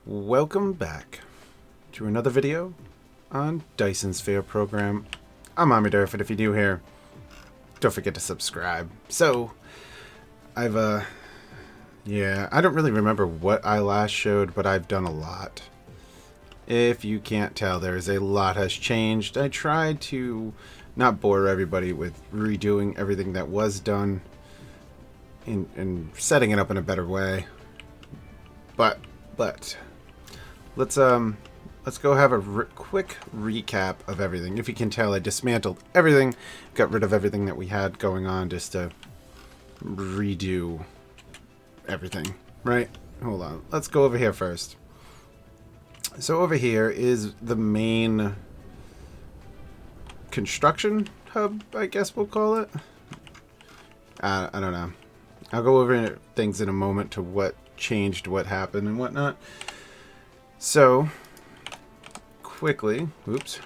Welcome back to another video on Dyson Sphere Program. I'm Omniderf, and if you're new here, don't forget to subscribe. So, I don't really remember what I last showed, but I've done a lot. If you can't tell, there's a lot has changed. I tried to not bore everybody with redoing everything that was done and setting it up in a better way. But let's go have a quick recap of everything. If you can tell, I dismantled everything, got rid of everything that we had going on just to redo everything, right? Hold on. Let's go over here first. So over here is the main construction hub, I guess we'll call it. I don't know. I'll go over things in a moment to what changed, what happened, and whatnot. So, quickly, oops.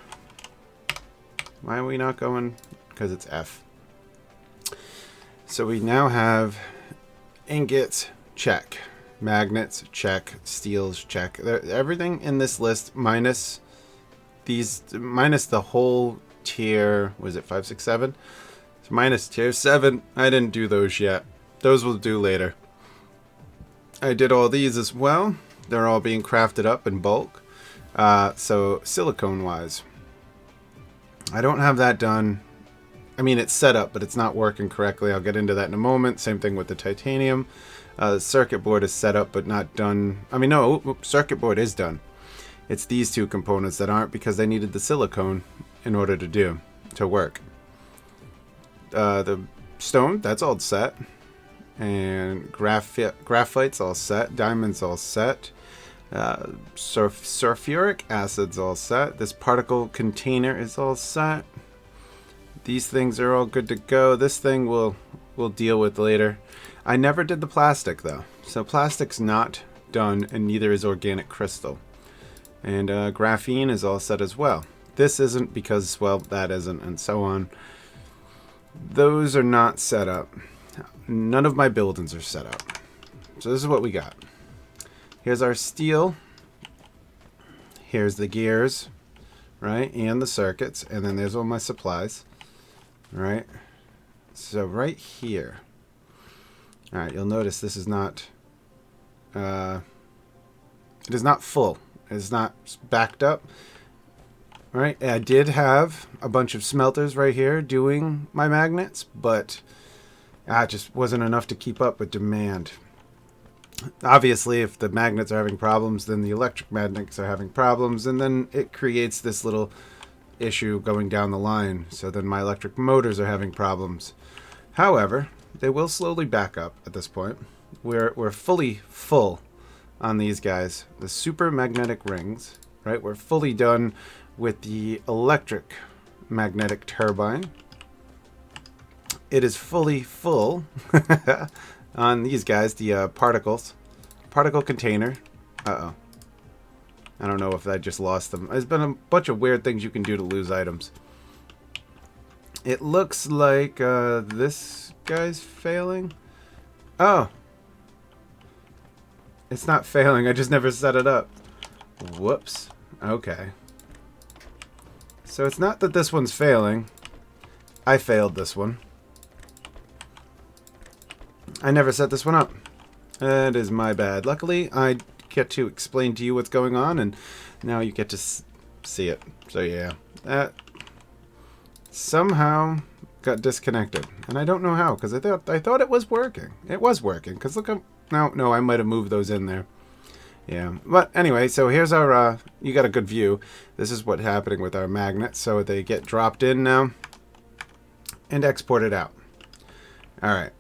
Why are we not going? Because it's F. So we now have ingots, check. Magnets, check. Steels, check. Everything in this list minus the whole tier, was it 5, 6, 7? So minus tier 7, I didn't do those yet. Those we'll do later. I did all these as well. They're all being crafted up in bulk. So silicone wise, I don't have that done. I mean, it's set up, but it's not working correctly. I'll get into that in a moment. Same thing with the titanium. The circuit board is set up, but not done. I mean, no, circuit board is done. It's these two components that aren't because they needed the silicone in order to work. The stone, that's all set. And graphite's all set. Diamond's all set. Sulfuric acid's all set. This particle container is all set. These things are all good to go. This thing we'll deal with later. I never did the plastic though, so plastic's not done, and neither is organic crystal. And graphene is all set as well. This isn't because, well, that isn't, and so on. Those are not set up. None of my buildings are set up. So this is what we got. Here's our steel. Here's the gears, right? And the circuits. And then there's all my supplies, right? So right here. All right, you'll notice this is not, it is not full. It is not backed up. All right, I did have a bunch of smelters right here doing my magnets, but it just wasn't enough to keep up with demand. Obviously, if the magnets are having problems, then the electric magnets are having problems, and then it creates this little issue going down the line. So then my electric motors are having problems. However, they will slowly back up at this point. We're fully full on these guys. The super magnetic rings, right? We're fully done with the electric magnetic turbine. It is fully full on these guys, the particle container. Uh-oh. I don't know if I just lost them. There's been a bunch of weird things you can do to lose items. It looks like this guy's failing. Oh. It's not failing. I just never set it up. Whoops. Okay. So it's not that this one's failing. I failed this one. I never set this one up. That is my bad. Luckily, I get to explain to you what's going on, and now you get to see it. So yeah, that somehow got disconnected, and I don't know how, because I thought it was working. It was working, because look up. No, I might have moved those in there. Yeah, but anyway, so here's our. You got a good view. This is what's happening with our magnets. So they get dropped in now and exported out. All right.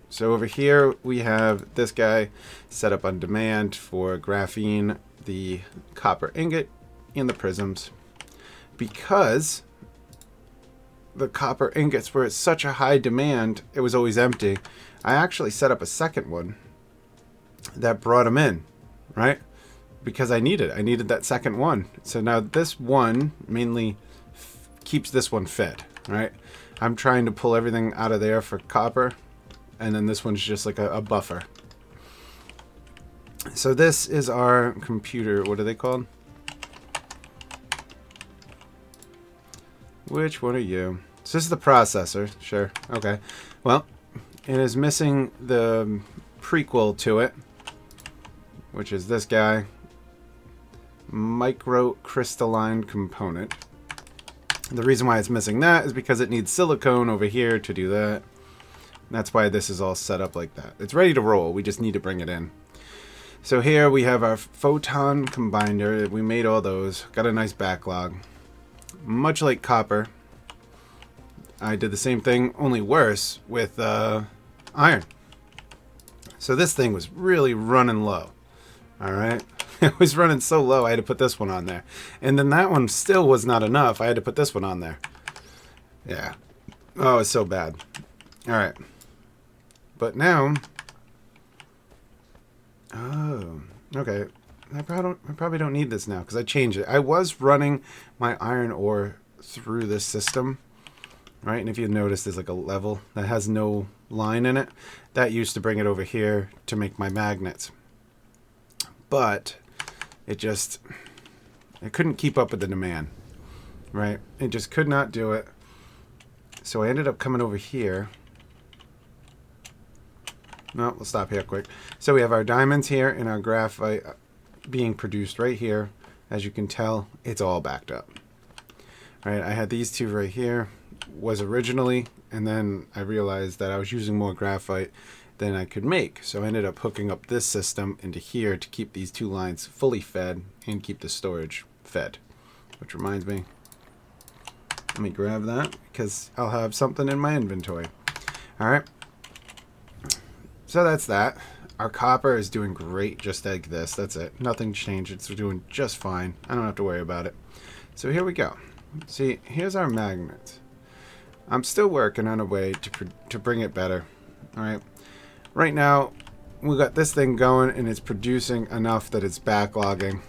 So over here we have this guy set up on demand for graphene, the copper ingot, and the prisms. Because the copper ingots were at such a high demand, it was always empty. I actually set up a second one that brought them in, right? Because I needed that second one. So now this one mainly keeps this one fed, right? I'm trying to pull everything out of there for copper. And then this one's just like a buffer. So this is our computer. What are they called? Which one are you? So this is the processor. Sure. Okay. Well, it is missing the prequel to it, which is this guy. Microcrystalline component. The reason why it's missing that is because it needs silicone over here to do that. That's why this is all set up like that. It's ready to roll. We just need to bring it in. So here we have our photon combiner. We made all those. Got a nice backlog. Much like copper, I did the same thing, only worse, with iron. So this thing was really running low. Alright? It was running so low I had to put this one on there. And then that one still was not enough. I had to put this one on there. Yeah. Oh, it's so bad. Alright. But now... Oh, okay. I probably don't need this now because I changed it. I was running my iron ore through this system, right? And if you notice, there's like a level that has no line in it. That used to bring it over here to make my magnets. But it couldn't keep up with the demand, right? It just could not do it. So I ended up coming over here. No, we'll stop here quick. So we have our diamonds here and our graphite being produced right here. As you can tell, it's all backed up. All right, I had these two right here, was originally, and then I realized that I was using more graphite than I could make. So I ended up hooking up this system into here to keep these two lines fully fed and keep the storage fed. Which reminds me, let me grab that because I'll have something in my inventory. All right. So that's that. Our copper is doing great just like this. That's it. Nothing changed. It's doing just fine. I don't have to worry about it. So here we go. See, here's our magnet. I'm still working on a way to bring it better. All right. Right now, we got this thing going and it's producing enough that it's backlogging.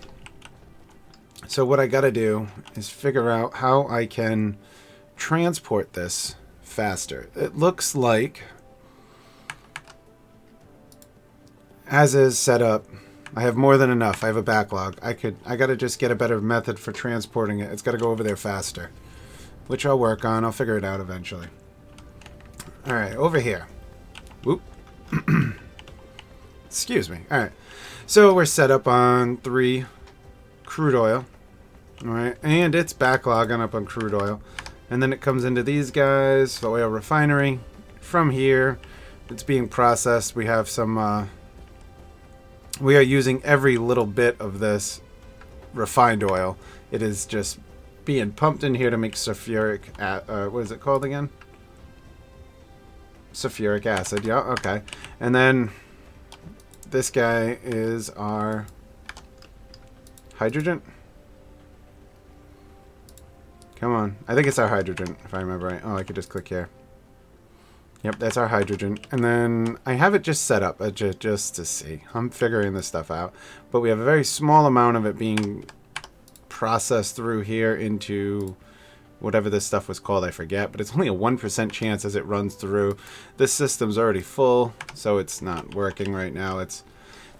So what I got to do is figure out how I can transport this faster. It looks like... As is set up, I have more than enough. I have a backlog. I got to just get a better method for transporting it. It's got to go over there faster, which I'll work on. I'll figure it out eventually. All right, over here. Whoop. Excuse me. All right. So we're set up on 3 crude oil. All right, and it's backlogging up on crude oil. And then it comes into these guys, the oil refinery. From here, it's being processed. We have some... we are using every little bit of this refined oil. It is just being pumped in here to make sulfuric... what is it called again? Sulfuric acid. Yeah, okay. And then this guy is our hydrogen. Come on. I think it's our hydrogen, if I remember right. Oh, I could just click here. Yep, that's our hydrogen. And then I have it just set up just to see. I'm figuring this stuff out. But we have a very small amount of it being processed through here into whatever this stuff was called, I forget. But it's only a 1% chance as it runs through. This system's already full, so it's not working right now.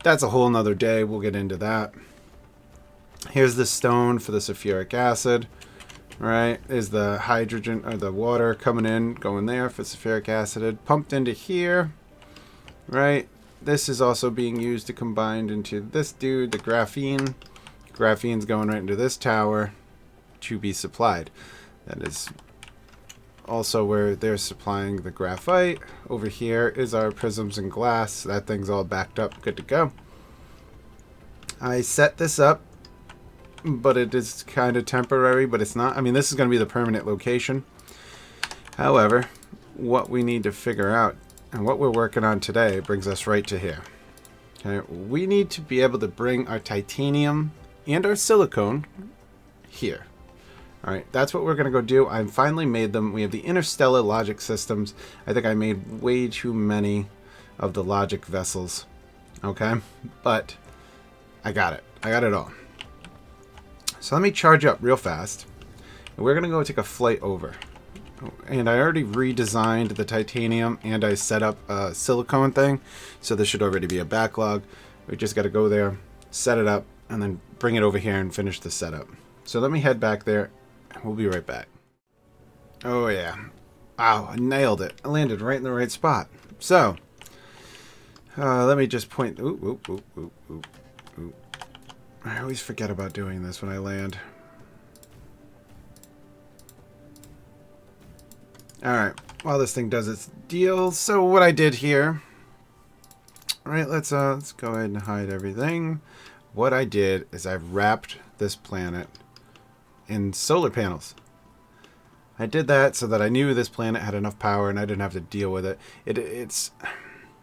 That's a whole nother day. We'll get into that. Here's the stone for the sulfuric acid. Right, is the hydrogen or the water coming in, going there for sulfuric acid, pumped into here. Right, this is also being used to combine into this dude, the graphene. Graphene's going right into this tower to be supplied. That is also where they're supplying the graphite. Over here is our prisms and glass. That thing's all backed up, good to go. I set this up, but it is kind of temporary, but it's not. I mean, this is going to be the permanent location. However, what we need to figure out and what we're working on today brings us right to here. Okay, we need to be able to bring our titanium and our silicone here. All right, that's what we're going to go do. I finally made them. We have the interstellar logic systems. I think I made way too many of the logic vessels. Okay, but I got it. I got it all. So let me charge up real fast. We're going to go take a flight over. And I already redesigned the titanium and I set up a silicone thing. So this should already be a backlog. We just got to go there, set it up, and then bring it over here and finish the setup. So let me head back there. We'll be right back. Oh yeah. Wow, I nailed it. I landed right in the right spot. So, let me just point... Ooh. I always forget about doing this when I land. Alright, while this thing does its deal, so what I did here... Alright, let's go ahead and hide everything. What I did is I wrapped this planet in solar panels. I did that so that I knew this planet had enough power and I didn't have to deal with it. It's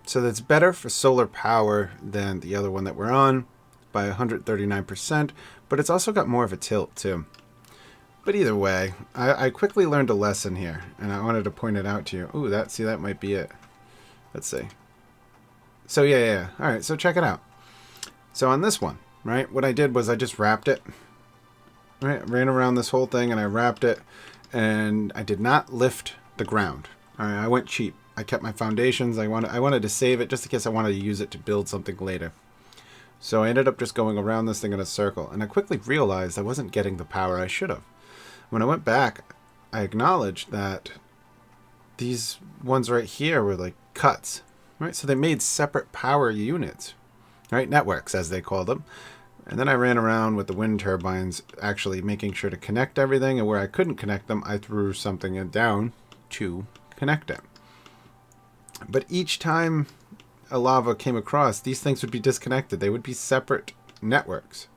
so that's better for solar power than the other one that we're on by 139%, but it's also got more of a tilt too. But either way, I quickly learned a lesson here, and I wanted to point it out to you. Ooh, that might be it. Let's see. So yeah. All right, so check it out. So on this one, right, what I did was I just wrapped it. Right, ran around this whole thing and I wrapped it. And I did not lift the ground. All right, I went cheap. I kept my foundations. I wanted to save it just in case I wanted to use it to build something later. So I ended up just going around this thing in a circle. And I quickly realized I wasn't getting the power I should have. When I went back, I acknowledged that these ones right here were like cuts. Right, so they made separate power units. Right, networks as they call them. And then I ran around with the wind turbines, actually making sure to connect everything. And where I couldn't connect them, I threw something down to connect it. But each time a lava came across, these things would be disconnected. They would be separate networks.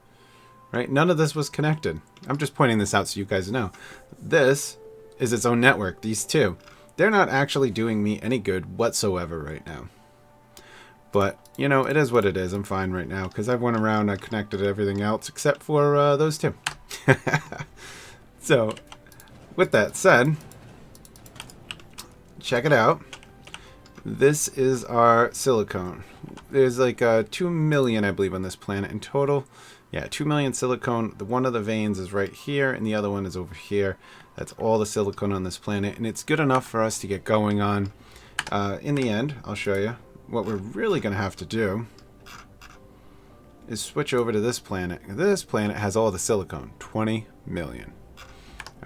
Right? None of this was connected. I'm just pointing this out so you guys know. This is its own network, these two. They're not actually doing me any good whatsoever right now. But, you know, it is what it is. I'm fine right now because I've went around, I connected everything else except for those two. So, with that said, check it out. This is our silicone. There's like 2 million, I believe, on this planet in total. Yeah, 2 million silicone. One of the veins is right here and the other one is over here. That's all the silicone on this planet. And it's good enough for us to get going on. In the end, I'll show you. What we're really going to have to do is switch over to this planet. This planet has all the silicone, 20 million.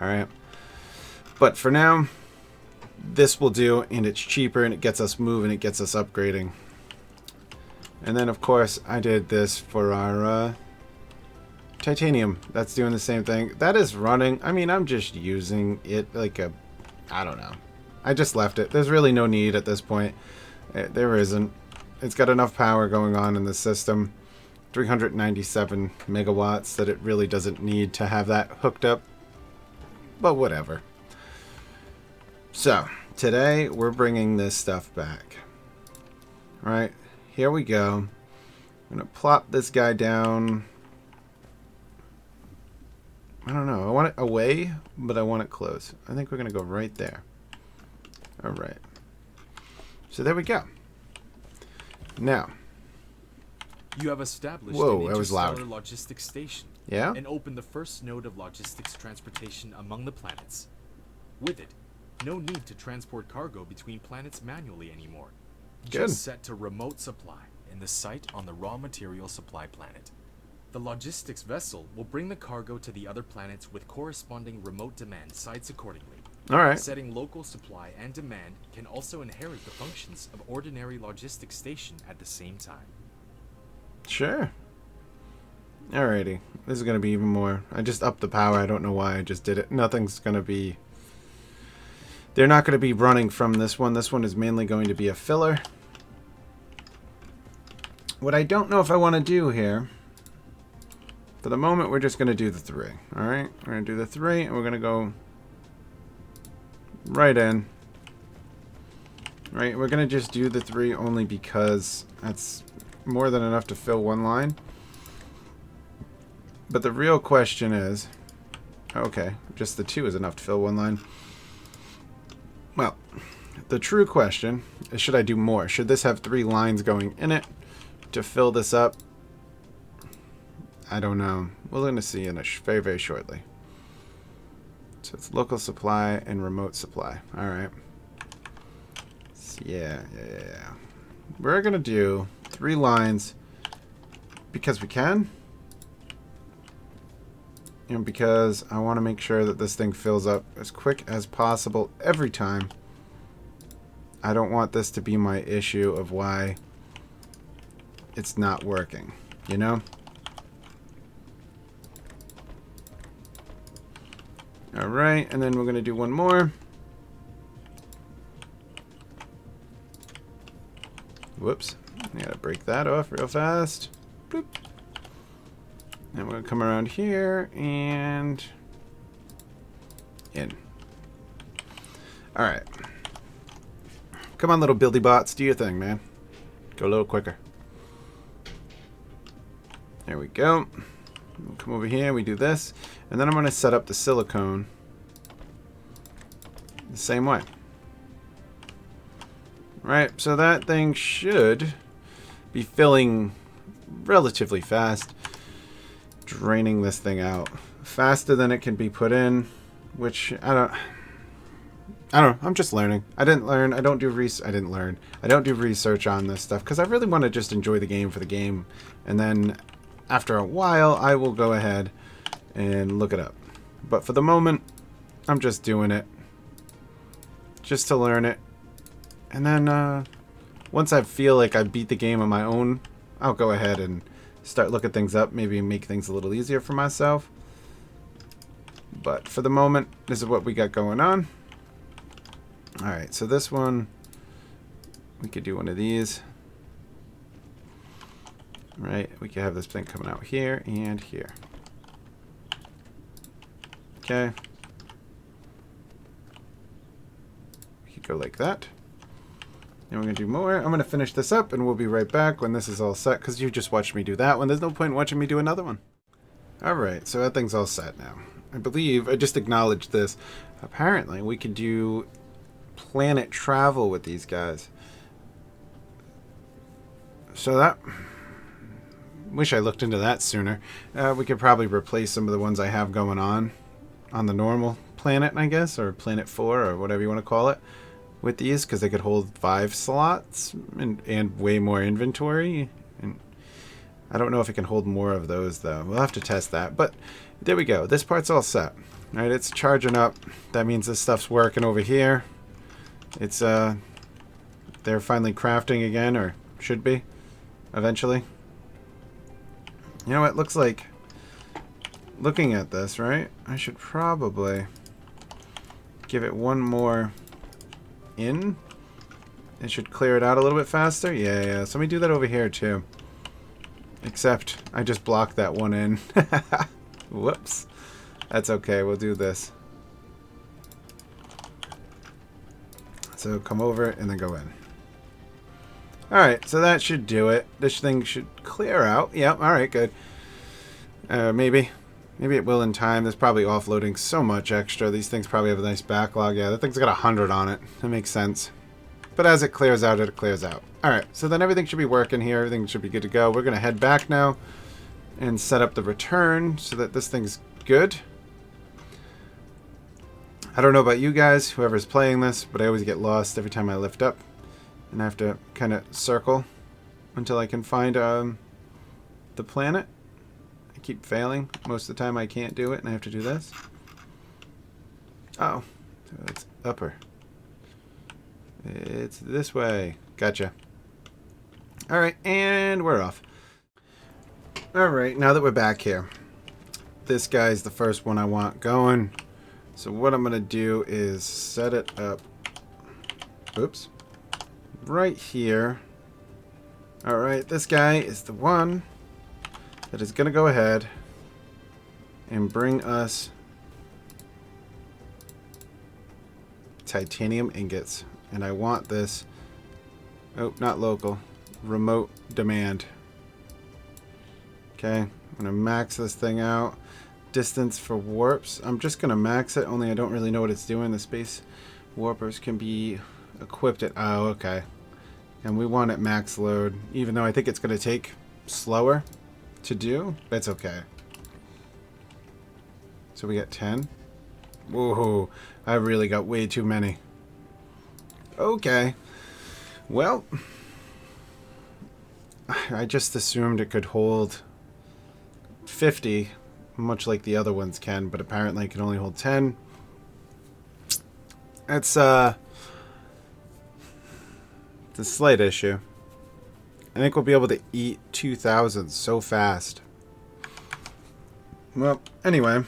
All right. But for now, this will do, and it's cheaper, and it gets us moving, it gets us upgrading. And then, of course, I did this for our titanium. That's doing the same thing. That is running. I mean, I'm just using it like a... I don't know. I just left it. There's really no need at this point. There isn't. It's got enough power going on in the system. 397 megawatts that it really doesn't need to have that hooked up. But whatever. So, today we're bringing this stuff back. Right, here we go. I'm going to plop this guy down. I don't know. I want it away, but I want it close. I think we're going to go right there. All right. So there we go. Now, you have established whoa, an that was loud. interstellar logistics station. Yeah? And opened the first node of logistics transportation among the planets. With it, no need to transport cargo between planets manually anymore. Good. Just set to remote supply in the site on the raw material supply planet. The logistics vessel will bring the cargo to the other planets with corresponding remote demand sites accordingly. All right. Setting local supply and demand can also inherit the functions of ordinary logistics station at the same time. Sure. Alrighty. This is going to be even more. I just upped the power. I don't know why I just did it. Nothing's going to be... They're not going to be running from this one. This one is mainly going to be a filler. What I don't know if I want to do here... For the moment, we're just going to do the 3. Alright? We're going to do the 3, and we're going to go... right in. Right, we're going to just do the 3 only because that's more than enough to fill one line. But the real question is... Okay, just the 2 is enough to fill one line. Well, the true question is, should I do more? Should this have 3 lines going in it to fill this up? I don't know. We're going to see in a very, very shortly. So it's local supply and remote supply. All right. So yeah. We're going to do 3 lines because we can. And because I want to make sure that this thing fills up as quick as possible every time. I don't want this to be my issue of why it's not working, you know? Alright, and then we're going to do one more. Whoops. I gotta break that off real fast. Boop. And we're going to come around here and in. Alright. Come on, little buildy bots. Do your thing, man. Go a little quicker. There we go. We'll come over here. We do this. And then I'm going to set up the silicone the same way. Right. So that thing should be filling relatively fast. Draining this thing out faster than it can be put in, which I don't know. I'm just learning. I don't do research on this stuff because I really want to just enjoy the game for the game, and then after a while I will go ahead and look it up. But for the moment, I'm just doing it just to learn it, and then once I feel like I beat the game on my own, I'll go ahead and start looking things up, maybe make things a little easier for myself. But for the moment, this is what we got going on. Alright, so this one, we could do one of these. Right, we could have this thing coming out here and here. Okay. We could go like that. And we're going to do more. I'm going to finish this up, and we'll be right back when this is all set, because you just watched me do that one. There's no point in watching me do another one. Alright, so that thing's all set now. I believe, I just acknowledged this. Apparently, we could do planet travel with these guys. So that... wish I looked into that sooner. We could probably replace some of the ones I have going on the normal planet, I guess, or Planet 4, or whatever you want to call it, with these, because they could hold 5 slots and way more inventory. And I don't know if it can hold more of those, though. We'll have to test that. But there we go. This part's all set. All right, it's charging up. That means this stuff's working over here. It's they're finally crafting again, or should be eventually. You know what? Looks like, looking at this, right? I should probably give it one more in. It should clear it out a little bit faster. Yeah. So let me do that over here too. Except I just blocked that one in. Whoops. That's okay. We'll do this. So come over and then go in. Alright, so that should do it. This thing should clear out. Yep, alright, good. Maybe it will in time. There's probably offloading so much extra. These things probably have a nice backlog. Yeah, that thing's got 100 on it. That makes sense. But as it clears out, it clears out. Alright, so then everything should be working here. Everything should be good to go. We're going to head back now and set up the return so that this thing's good. I don't know about you guys, whoever's playing this, but I always get lost every time I lift up. And I have to kind of circle until I can find the planet. I keep failing. Most of the time I can't do it, and I have to do this. Oh, it's upper. It's this way. Gotcha. Alright, and we're off. Alright, now that we're back here, this guy's the first one I want going. So what I'm going to do is set it up. Oops. Right here. Alright, this guy is the one that is going to go ahead and bring us titanium ingots. And I want this, oh, not local, remote demand. Okay, I'm going to max this thing out. Distance for warps, I'm just going to max it, only I don't really know what it's doing. The space warpers can be equipped at, oh, okay. And we want it max load, even though I think it's going to take slower to do. That's okay. So we got 10. Whoa, I really got way too many. Okay. Well, I just assumed it could hold 50, much like the other ones can, but apparently it can only hold 10. It's a slight issue. I think we'll be able to eat 2,000 so fast. Well, anyway,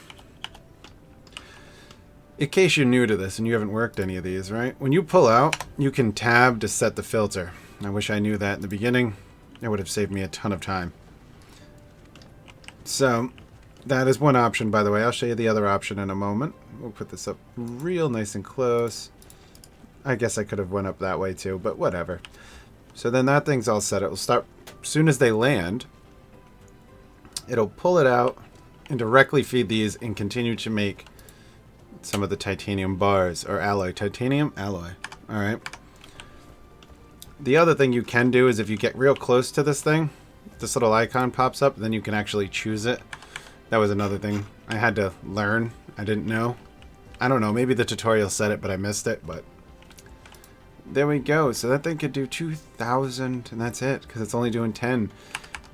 in case you're new to this and you haven't worked any of these, right? When you pull out, you can tab to set the filter. I wish I knew that in the beginning. It would have saved me a ton of time. So, that is one option, by the way. I'll show you the other option in a moment. We'll put this up real nice and close. I guess I could have went up that way too, but whatever. So then that thing's all set. It will start as soon as they land. It'll pull it out and directly feed these and continue to make some of the titanium bars or alloy. Titanium alloy. All right. The other thing you can do is if you get real close to this thing, this little icon pops up, then you can actually choose it. That was another thing I had to learn. I didn't know. I don't know. Maybe the tutorial said it, but I missed it. But there we go. So that thing could do 2,000, and that's it, because it's only doing 10.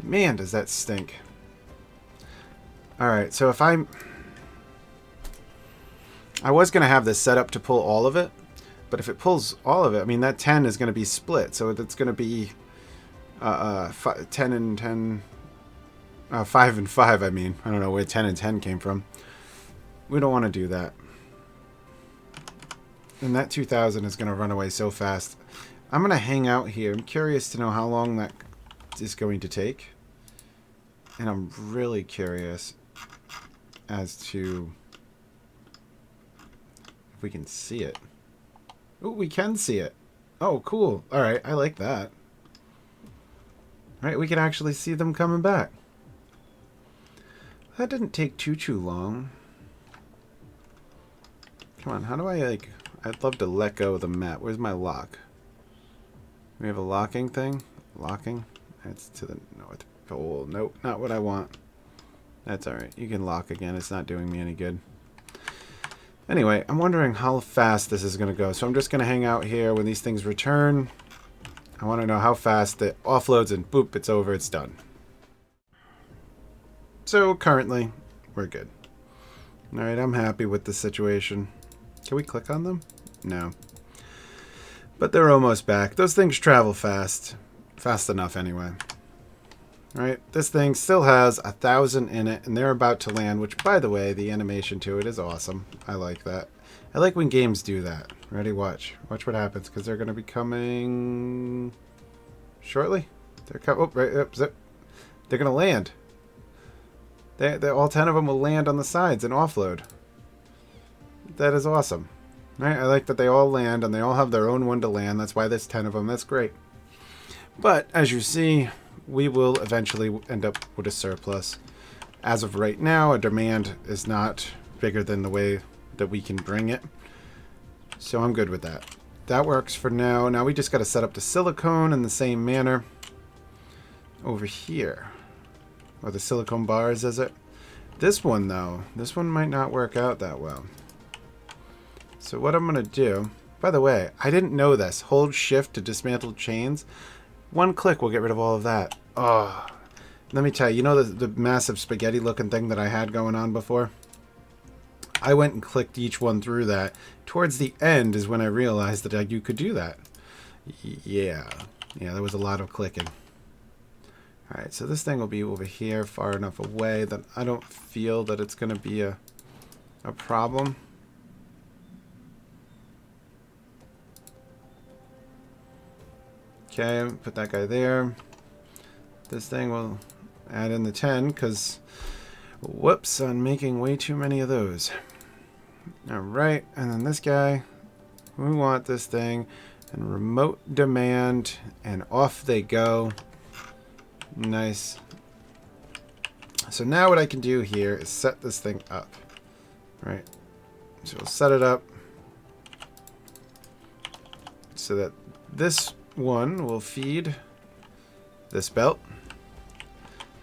Man, does that stink. Alright, so if I was going to have this set up to pull all of it, but if it pulls all of it, I mean, that 10 is going to be split. So it's going to be 10 and 10... 5 and 5, I mean. I don't know where 10 and 10 came from. We don't want to do that. And that 2,000 is going to run away so fast. I'm going to hang out here. I'm curious to know how long that is going to take. And I'm really curious as to if we can see it. Oh, we can see it. Oh, cool. All right, I like that. All right, we can actually see them coming back. That didn't take too long. Come on, how do I, like... I'd love to let go of the map. Where's my lock? We have a locking thing? Locking? That's to the North Pole. Nope, not what I want. That's alright. You can lock again. It's not doing me any good. Anyway, I'm wondering how fast this is going to go. So I'm just going to hang out here when these things return. I want to know how fast it offloads and boop, it's over. It's done. So currently, we're good. Alright, I'm happy with the situation. Can we click on them? No. But they're almost back. Those things travel fast. Fast enough anyway. Alright, this thing still has 1,000 in it, and they're about to land, which, by the way, the animation to it is awesome. I like that. I like when games do that. Ready? Watch. Watch what happens, because they're going to be coming shortly. They're coming. Oh, right up, zip. They're going to land. All 10 of them will land on the sides and offload. That is awesome. Right? I like that they all land, and they all have their own one to land. That's why there's 10 of them. That's great. But, as you see, we will eventually end up with a surplus. As of right now, our demand is not bigger than the way that we can bring it. So I'm good with that. That works for now. Now we just got to set up the silicone in the same manner over here. Or the silicone bars, is it? This one, though, this one might not work out that well. So what I'm going to do... By the way, I didn't know this. Hold shift to dismantle chains. One click will get rid of all of that. Oh, let me tell you, you know the massive spaghetti-looking thing that I had going on before? I went and clicked each one through that. Towards the end is when I realized that you could do that. Yeah, there was a lot of clicking. Alright, so this thing will be over here far enough away that I don't feel that it's going to be a problem. Okay, put that guy there. This thing will add in the 10 because, whoops, I'm making way too many of those. Alright, and then this guy, we want this thing, and remote demand, and off they go. Nice. So now what I can do here is set this thing up. Right. So we'll set it up so that this one will feed this belt.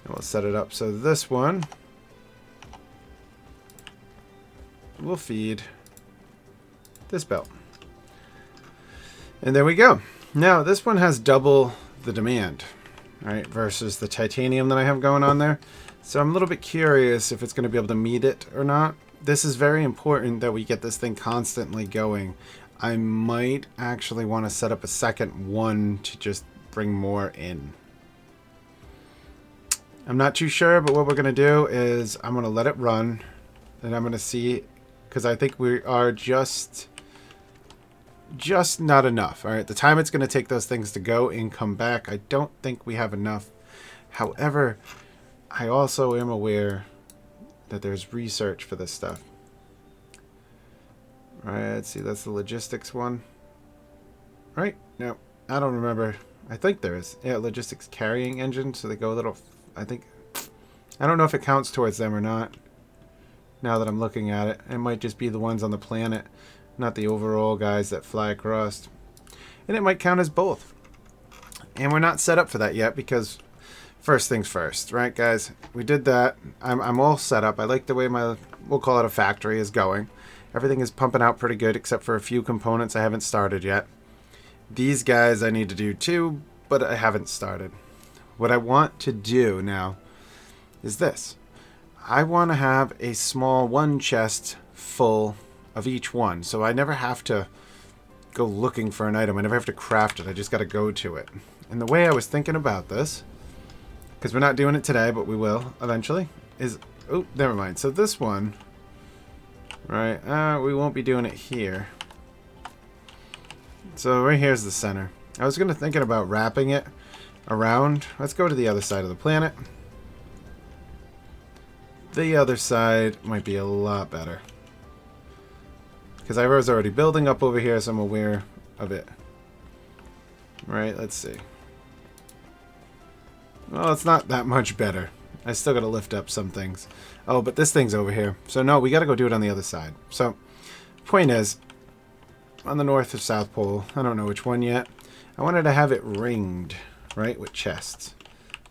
And we'll set it up so this one will feed this belt. And there we go. Now this one has double the demand. Right, versus the titanium that I have going on there. So I'm a little bit curious if it's going to be able to meet it or not. This is very important that we get this thing constantly going. I might actually want to set up a second one to just bring more in. I'm not too sure, but what we're going to do is I'm going to let it run. And I'm going to see, because I think we are just not enough. All right, the time it's going to take those things to go and come back, I don't think we have enough. However, I also am aware that there's research for this stuff. All right, let's see, that's the logistics one. Right? No, I don't remember. I think there is. Yeah, logistics carrying engine, so they go a little, I don't know if it counts towards them or not. Now that I'm looking at it, it might just be the ones on the planet, not the overall guys that fly across. And it might count as both. And we're not set up for that yet because first things first, right, guys? We did that. I'm all set up. I like the way my, we'll call it a factory, is going. Everything is pumping out pretty good except for a few components I haven't started yet. These guys I need to do too, but I haven't started. What I want to do now is this. I want to have a small one chest full of each one, so I never have to go looking for an item. I never have to craft it. I just got to go to it. And the way I was thinking about this, because we're not doing it today, but we will eventually, is... Oh, never mind. So this one, right, we won't be doing it here. So right here's the center. I was going to thinking about wrapping it around. Let's go to the other side of the planet. The other side might be a lot better. Because I was already building up over here, so I'm aware of it. Right, let's see. Well, it's not that much better. I still got to lift up some things. Oh, but this thing's over here. So no, we got to go do it on the other side. So, point is, on the North or South Pole, I don't know which one yet, I wanted to have it ringed, right, with chests.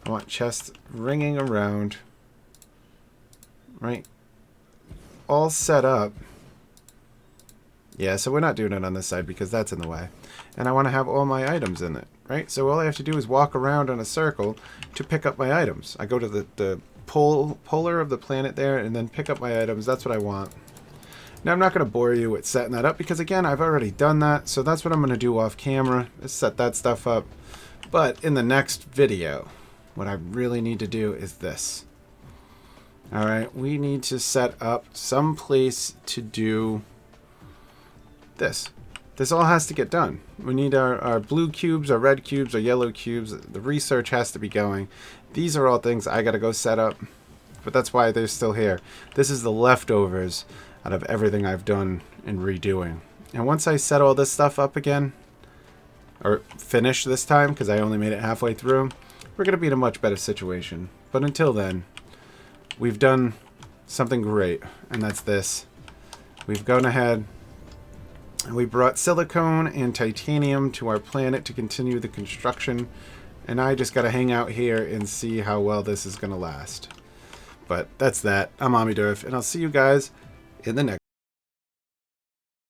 I want chests ringing around, right, all set up. Yeah, so we're not doing it on this side because that's in the way. And I want to have all my items in it, right? So all I have to do is walk around in a circle to pick up my items. I go to the polar of the planet there and then pick up my items. That's what I want. Now, I'm not going to bore you with setting that up because, again, I've already done that. So that's what I'm going to do off camera, is set that stuff up. But in the next video, what I really need to do is this. All right, we need to set up some place to do this. This all has to get done. We need our blue cubes, our red cubes, our yellow cubes. The research has to be going. These are all things I got to go set up. But that's why they're still here. This is the leftovers out of everything I've done and redoing. And once I set all this stuff up again, or finish this time, because I only made it halfway through, we're going to be in a much better situation. But until then, we've done something great, and that's this. We've gone ahead and we brought silicone and titanium to our planet to continue the construction, and I just got to hang out here and see how well this is going to last. But that's that. I'm Omniderf, and I'll see you guys in the next